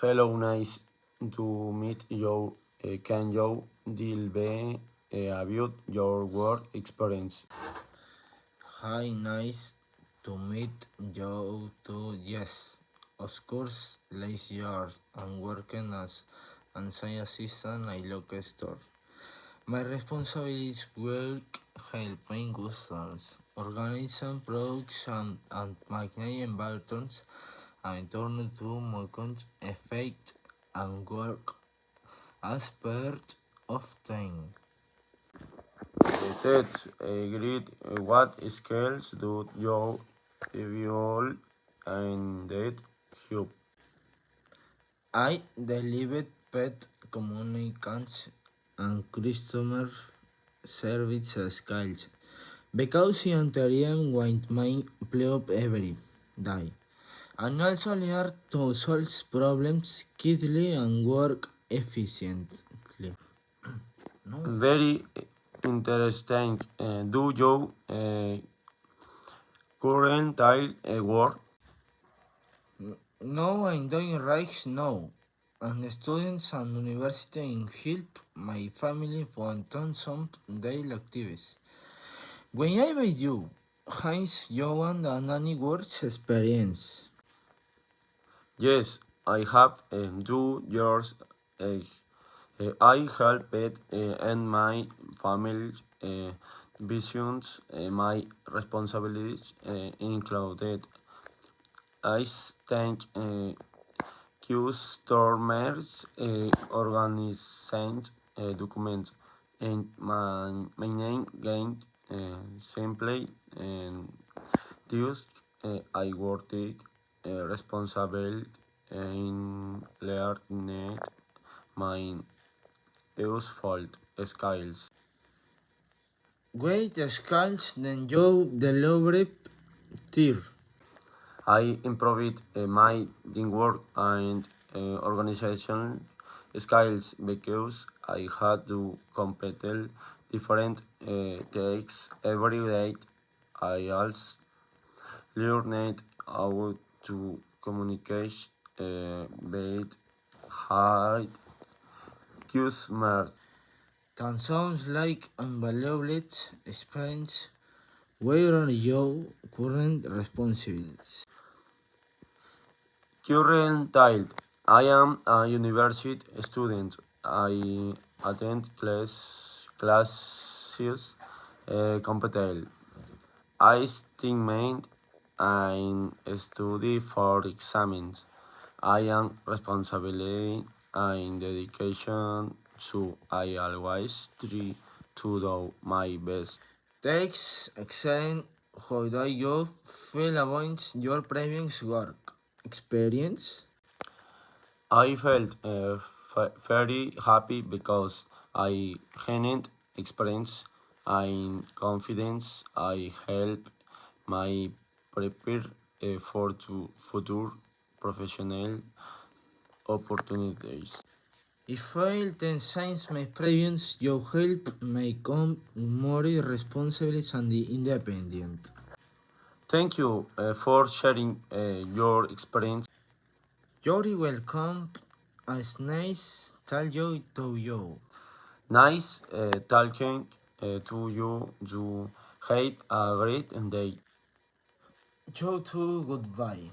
Hello, nice to meet you. Can you tell me about your work experience? Hi, nice to meet you too. Yes, of course, last years I'm working as an science assistant at local store. My responsibilities work helping customers, organizing production and making environments and turn to market effect and work as part of time. That's great. What skills do you develop and that help? I delivered pet communications and customer service skills because humanitarian with my job every day. And also learn to solve problems quickly and work efficiently. No. Very interesting. Do you currently work? No, I'm doing right now. And students and university in help my family for some daily activities. When I met you, Heinz, Johan, and any words experience. Yes, I have 2 years. Uh, I helped and my family visions. My responsibilities included I thank customers, organizing documents, and my name gained simply and thus I worked responsible in learning my useful skills. Great skills then you develop tier. I improved my teamwork and organization skills because I had to complete different tasks every day. I also learned how to communicate with high customers. That sounds like unvaluable experience. Where are your current responsibilities? Currently, I am a university student. I attend classes competitive. I estimate and study for exams. I am responsible and dedication, so I always try to do my best. Thanks, excellent. How do you feel about your previous work experience? I felt very happy because I gained experience and confidence. I help my prepare for future professional opportunities. If I then since my previous, you help me become more responsible and independent. Thank you for sharing your experience. You're welcome. As nice tell you to you. Nice talking to you. You have a great day. You too. Goodbye.